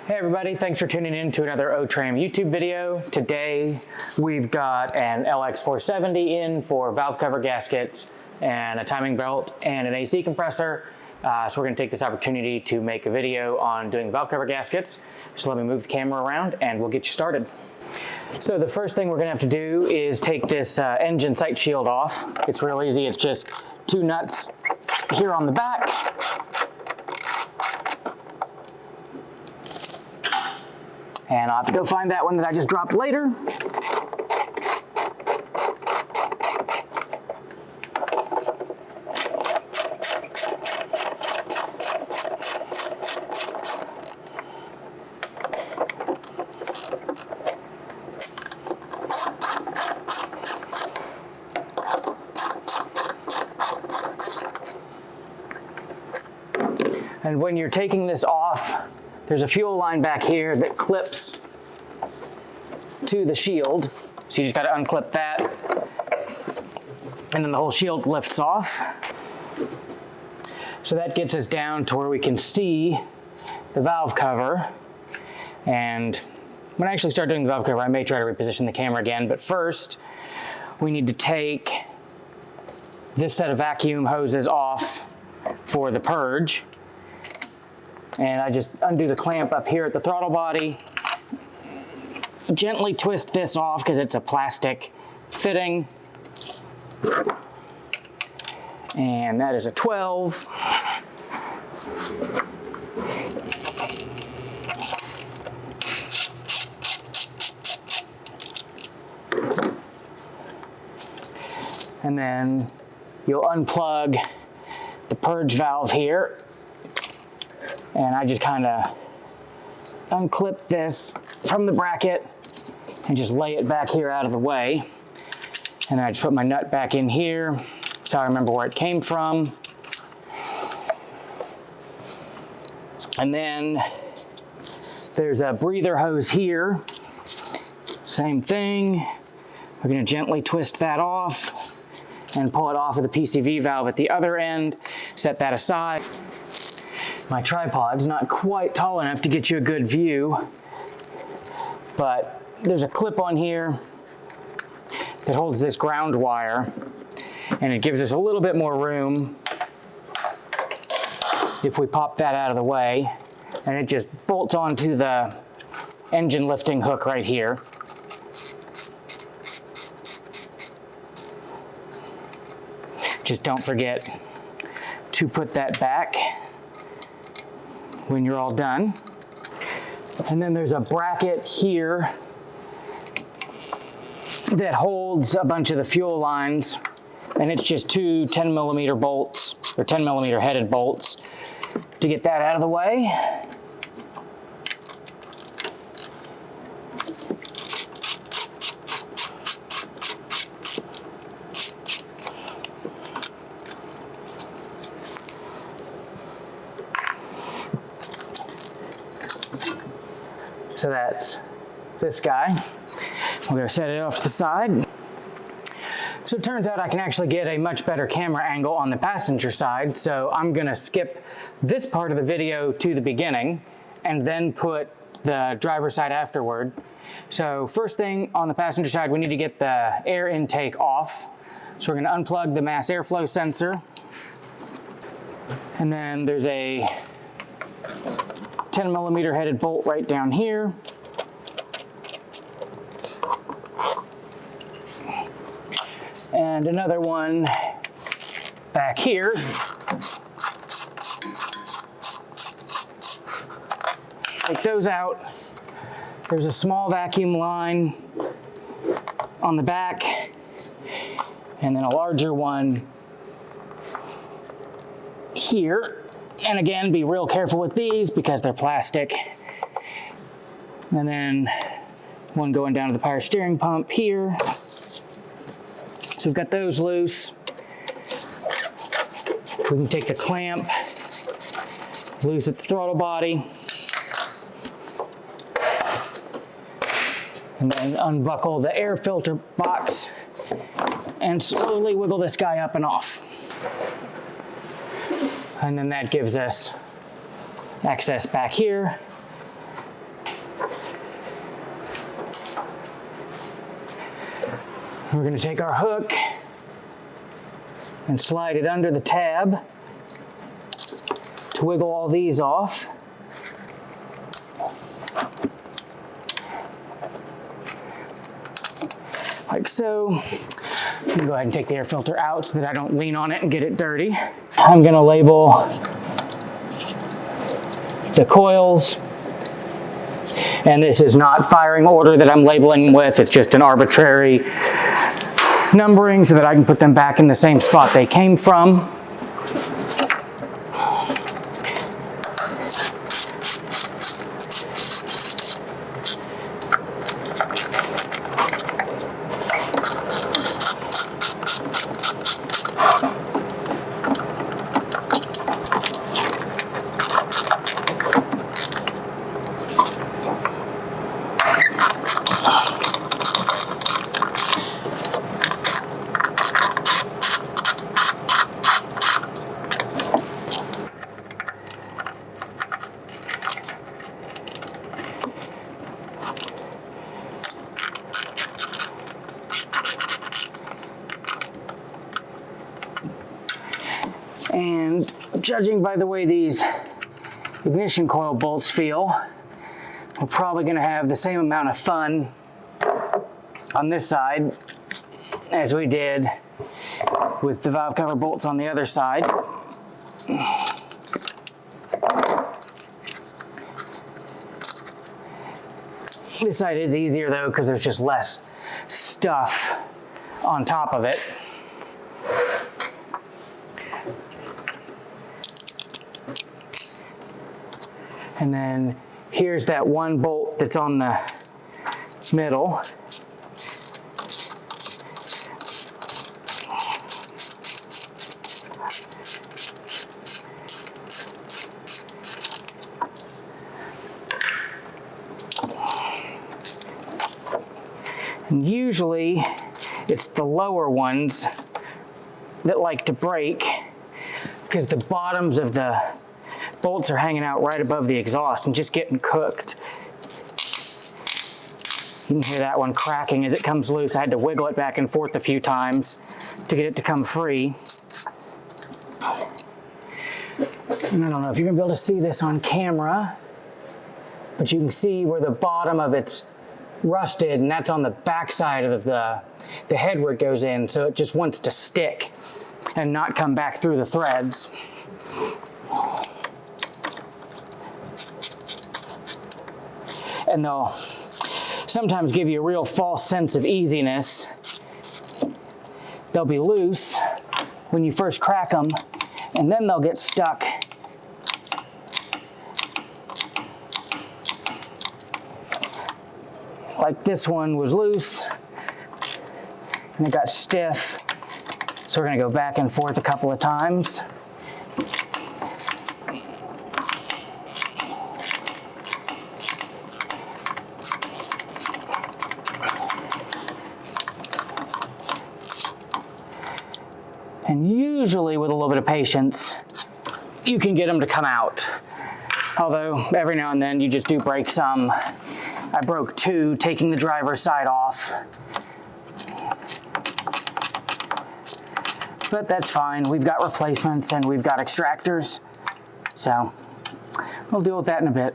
Hey everybody, thanks for tuning in to another OTRAM YouTube video. Today we've got an LX470 in for valve cover gaskets and a timing belt and an AC compressor. So we're going to take this opportunity to make a video on doing valve cover gaskets. So let me move the camera around and we'll get you started. So the first thing we're going to have to do is take this engine sight shield off. It's real easy, it's just two nuts here on the back. And I'll have to go find that one that I just dropped later. And when you're taking this off, there's a fuel line back here that clips to the shield. So you just got to unclip that, and then the whole shield lifts off. So that gets us down to where we can see the valve cover. And when I actually start doing the valve cover, I may try to reposition the camera again, but first we need to take this set of vacuum hoses off for the purge. And I just undo the clamp up here at the throttle body, gently twist this off because it's a plastic fitting. And that is a 12. And then you'll unplug the purge valve here. And I just kind of unclip this from the bracket and just lay it back here out of the way. And then I just put my nut back in here so I remember where it came from. And then there's a breather hose here. Same thing. We're going to gently twist that off and pull it off of the PCV valve at the other end. Set that aside. My tripod's not quite tall enough to get you a good view, but there's a clip on here that holds this ground wire, and it gives us a little bit more room if we pop that out of the way, and it just bolts onto the engine lifting hook right here. Just don't forget to put that back when you're all done. And then there's a bracket here that holds a bunch of the fuel lines, and it's just two 10mm bolts, or 10mm headed bolts, to get that out of the way. So that's this guy. We're gonna set it off to the side. So it turns out I can actually get a much better camera angle on the passenger side, so I'm gonna skip this part of the video to the beginning and then put the driver's side afterward. So first thing on the passenger side, we need to get the air intake off. So we're gonna unplug the mass airflow sensor. And then there's a 10mm headed bolt right down here. And another one back here. Take those out. There's a small vacuum line on the back, and then a larger one here. And again, be real careful with these because they're plastic. And then one going down to the power steering pump here. So we've got those loose. We can take the clamp loose at the throttle body. And then unbuckle the air filter box and slowly wiggle this guy up and off. And then that gives us access back here. We're going to take our hook and slide it under the tab to wiggle all these off. Like so. I'm gonna go ahead and take the air filter out so that I don't lean on it and get it dirty. I'm gonna label the coils. And this is not firing order that I'm labeling with, it's just an arbitrary numbering so that I can put them back in the same spot they came from. And judging by the way these ignition coil bolts feel, we're probably going to have the same amount of fun on this side as we did with the valve cover bolts on the other side. This side is easier though because there's just less stuff on top of it. And then here's that one bolt that's on the middle. And usually it's the lower ones that like to break because the bottoms of the bolts are hanging out right above the exhaust and just getting cooked. You can hear that one cracking as it comes loose. I had to wiggle it back and forth a few times to get it to come free. And I don't know if you're gonna be able to see this on camera, but you can see where the bottom of it's rusted, and that's on the back side of the head where it goes in, so it just wants to stick and not come back through the threads. And they'll sometimes give you a real false sense of easiness. They'll be loose when you first crack them, and then they'll get stuck. Like this one was loose, and it got stiff. So we're gonna go back and forth a couple of times. And usually with a little bit of patience, you can get them to come out. Although every now and then you just do break some. I broke two taking the driver's side off. But that's fine. We've got replacements and we've got extractors. So we'll deal with that in a bit.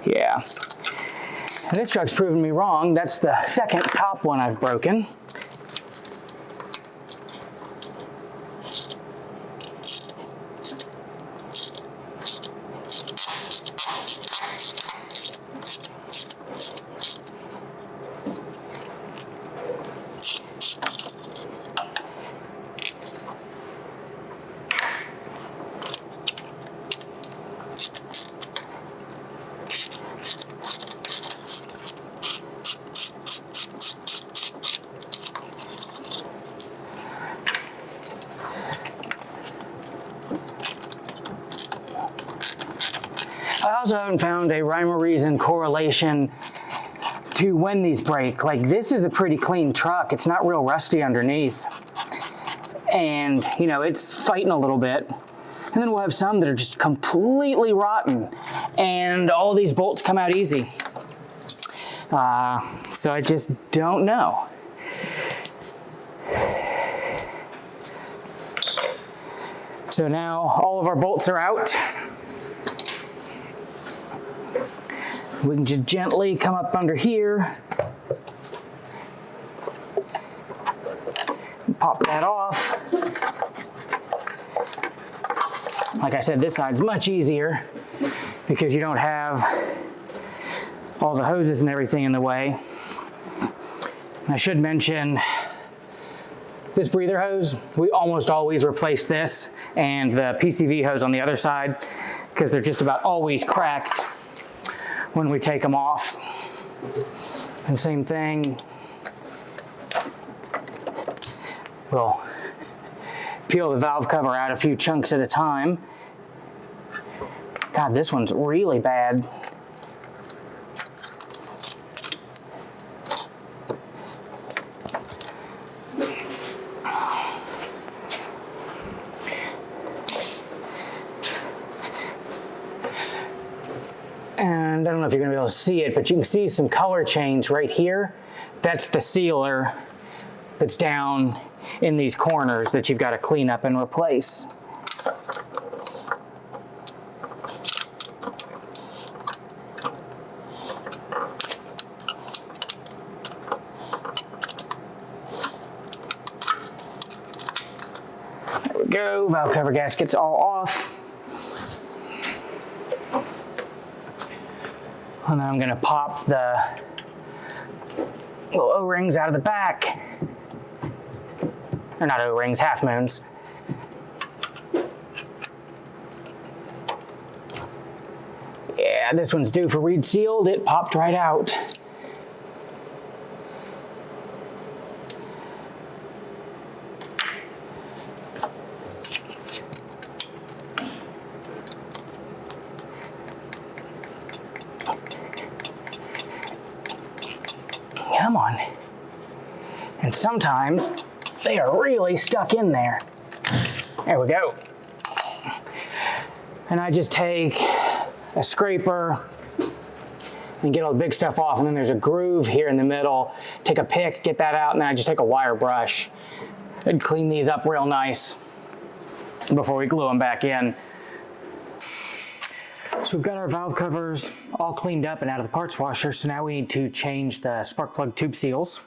Yeah, and this truck's proven me wrong. That's the second top one I've broken. I also haven't found a rhyme or reason correlation to when these break. Like, this is a pretty clean truck. It's not real rusty underneath. And, you know, it's fighting a little bit. And then we'll have some that are just completely rotten. And all these bolts come out easy. So I just don't know. So now all of our bolts are out. We can just gently come up under here, pop that off. Like I said, this side's much easier because you don't have all the hoses and everything in the way. And I should mention this breather hose, we almost always replace this and the PCV hose on the other side because they're just about always cracked when we take them off. And same thing, we'll peel the valve cover out a few chunks at a time. God, this one's really bad. And I don't know if you're gonna be able to see it, but you can see some color change right here. That's the sealer that's down in these corners that you've got to clean up and replace. There we go, valve cover gaskets all off. And then I'm gonna pop the little O-rings out of the back. Or not O-rings, half moons. Yeah, this one's due for reed sealed. It popped right out. Come on. And sometimes they are really stuck in there. There we go. And I just take a scraper and get all the big stuff off. And then there's a groove here in the middle. Take a pick, get that out, and then I just take a wire brush and clean these up real nice before we glue them back in. So we've got our valve covers all cleaned up and out of the parts washer. So now we need to change the spark plug tube seals.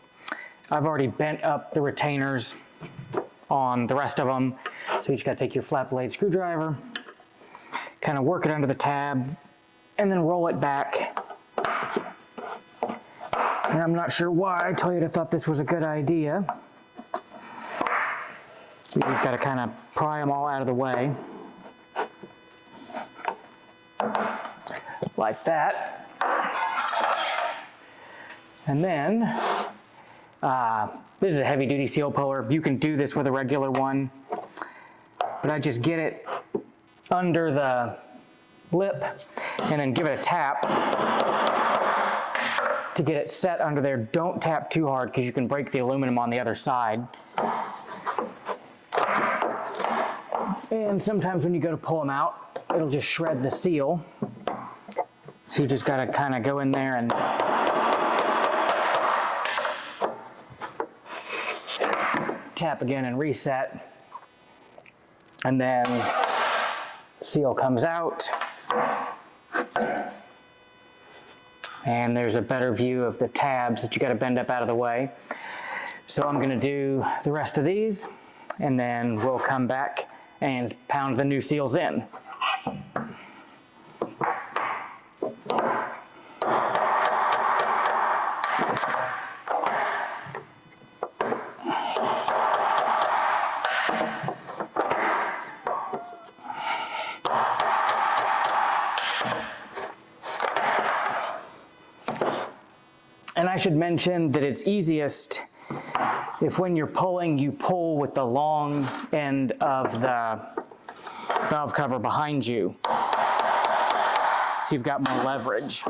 I've already bent up the retainers on the rest of them. So you just gotta take your flat blade screwdriver, kind of work it under the tab, and then roll it back. And I'm not sure why I told you I thought this was a good idea. You just gotta kind of pry them all out of the way. Like that. And then, this is a heavy duty seal puller. You can do this with a regular one, but I just get it under the lip and then give it a tap to get it set under there. Don't tap too hard because you can break the aluminum on the other side. And sometimes when you go to pull them out, it'll just shred the seal. So you just gotta kind of go in there and tap again and reset. And then seal comes out. And there's a better view of the tabs that you gotta bend up out of the way. So I'm gonna do the rest of these and then we'll come back and pound the new seals in. And I should mention that it's easiest if when you're pulling, you pull with the long end of the valve cover behind you. So you've got more leverage.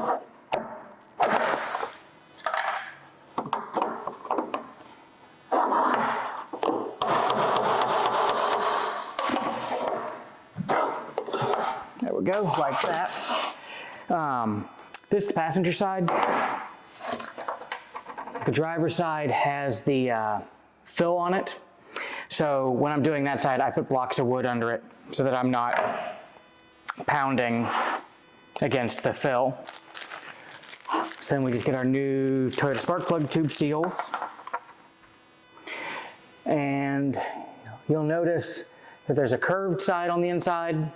we go, like that. This is the passenger side. The driver's side has the fill on it. So when I'm doing that side, I put blocks of wood under it so that I'm not pounding against the fill. So then we just get our new Toyota spark plug tube seals. And you'll notice that there's a curved side on the inside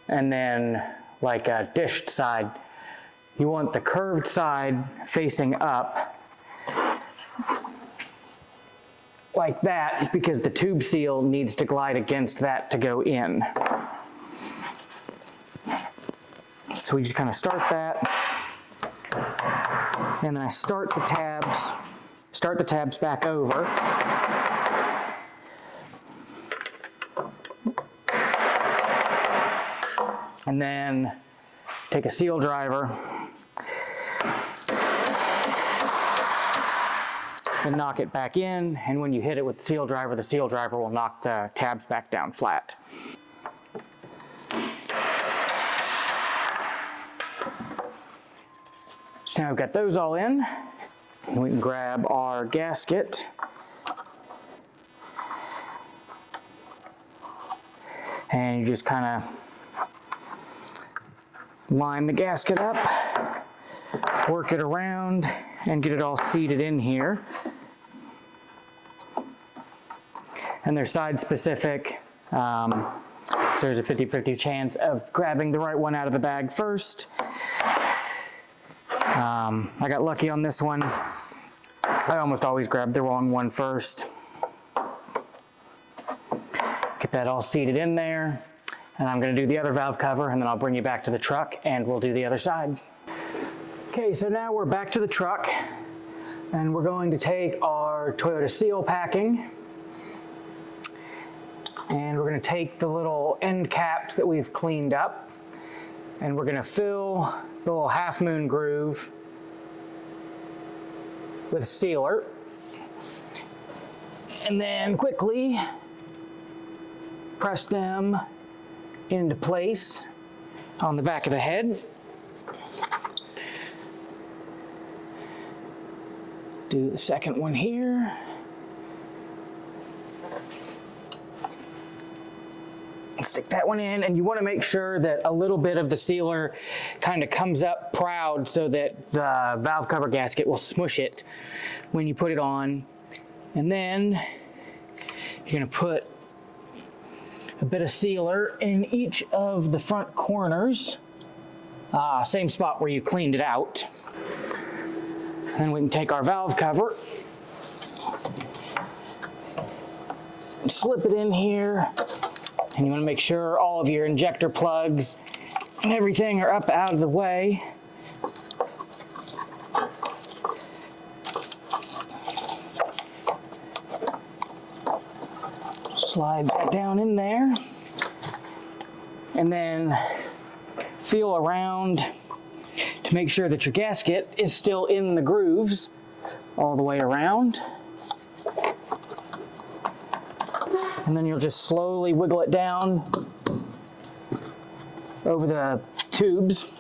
and then like a dished side. You want the curved side facing up like that because the tube seal needs to glide against that to go in. So we just kind of start that. And then I start the tabs back over. And then take a seal driver and knock it back in. And when you hit it with the seal driver will knock the tabs back down flat. So now we've got those all in. And we can grab our gasket. And you just kind of line the gasket up, work it around, and get it all seated in here. And they're side specific, so there's a 50-50 chance of grabbing the right one out of the bag first. I got lucky on this one. I almost always grab the wrong one first. Get that all seated in there. And I'm going to do the other valve cover, and then I'll bring you back to the truck and we'll do the other side. Okay, so now we're back to the truck and we're going to take our Toyota seal packing and we're going to take the little end caps that we've cleaned up and we're going to fill the little half moon groove with sealer and then quickly press them into place on the back of the head. Do the second one here. Stick that one in, and you want to make sure that a little bit of the sealer kind of comes up proud so that the valve cover gasket will smush it when you put it on. And then you're going to put a bit of sealer in each of the front corners, same spot where you cleaned it out. Then we can take our valve cover and slip it in here. And you want to make sure all of your injector plugs and everything are up out of the way. Slide that down in there. And then feel around to make sure that your gasket is still in the grooves all the way around. And then you'll just slowly wiggle it down over the tubes.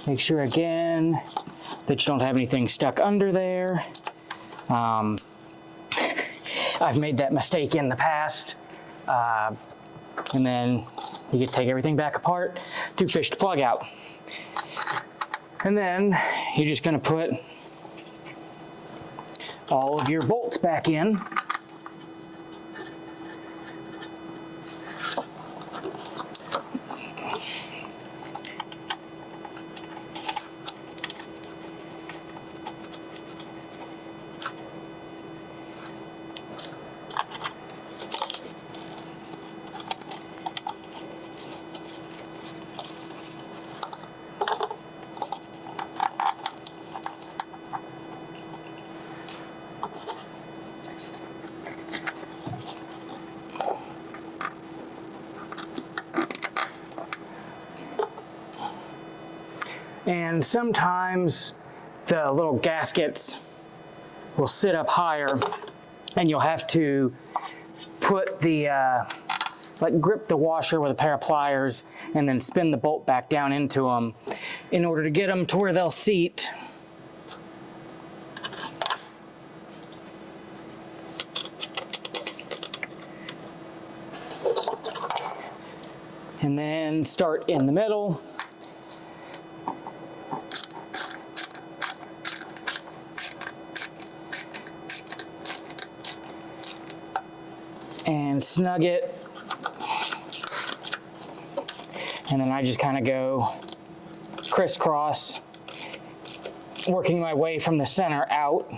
Make sure again that you don't have anything stuck under there. I've made that mistake in the past. And then you get to take everything back apart to fish the plug out. And then you're just gonna put all of your bolts back in. And sometimes the little gaskets will sit up higher and you'll have to put the like grip the washer with a pair of pliers and then spin the bolt back down into them in order to get them to where they'll seat. And then start in the middle. And snug it. And then I just kind of go crisscross, working my way from the center out.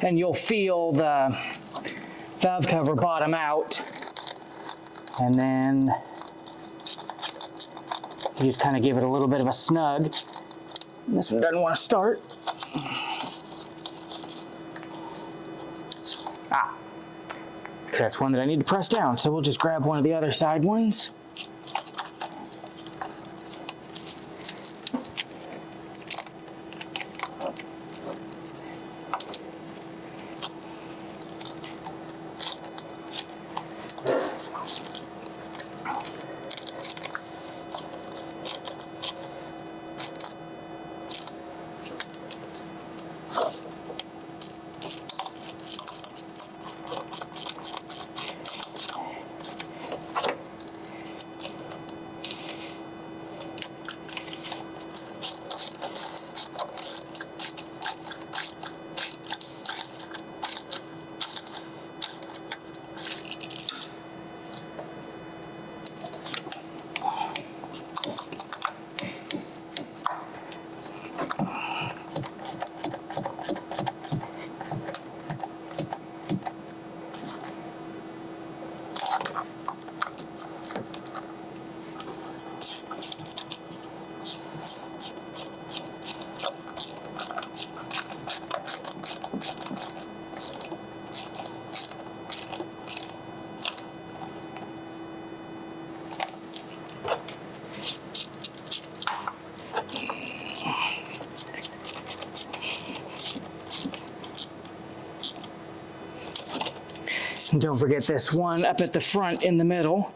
And you'll feel the valve cover bottom out. And then you just kind of give it a little bit of a snug. And this one doesn't want to start. That's one that I need to press down, so we'll just grab one of the other side ones. And don't forget this one up at the front in the middle.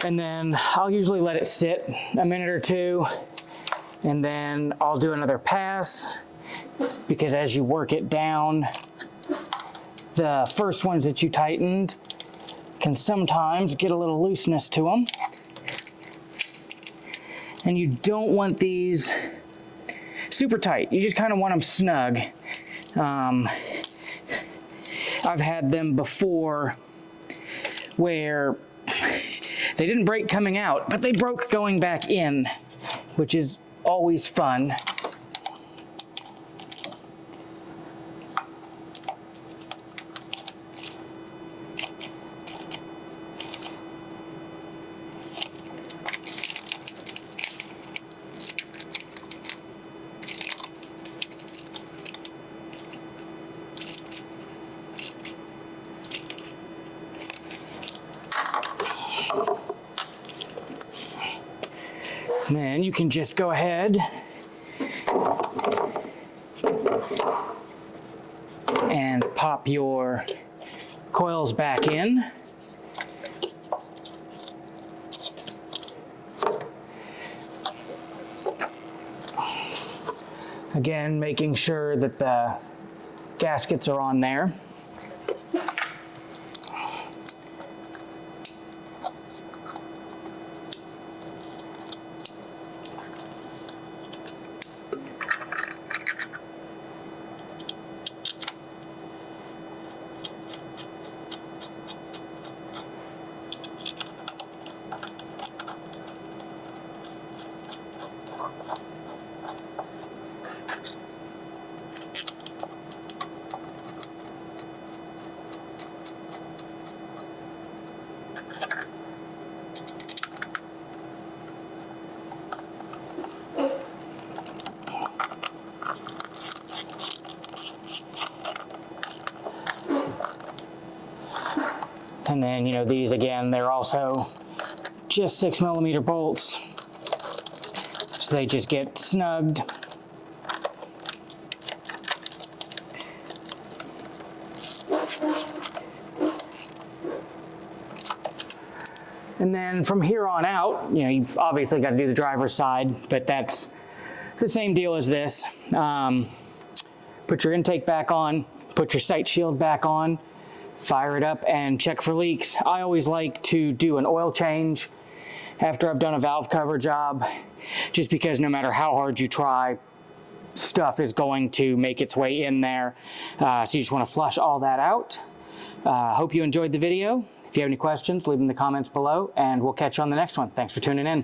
And then I'll usually let it sit a minute or two, and then I'll do another pass, because as you work it down, the first ones that you tightened can sometimes get a little looseness to them. And you don't want these super tight. You just kind of want them snug. I've had them before where they didn't break coming out, but they broke going back in, which is always fun. And then you can just go ahead and pop your coils back in. Again, making sure that the gaskets are on there. And then, you know, these again, they're also just 6mm bolts. so they just get snugged. And then from here on out, you know, you've obviously got to do the driver's side, but that's the same deal as this. Put your intake back on, put your sight shield back on, fire it up and check for leaks. I always like to do an oil change after I've done a valve cover job, just because no matter how hard you try, stuff is going to make its way in there. So you just want to flush all that out. Hope you enjoyed the video. If you have any questions, leave them in the comments below, and we'll catch you on the next one. Thanks for tuning in.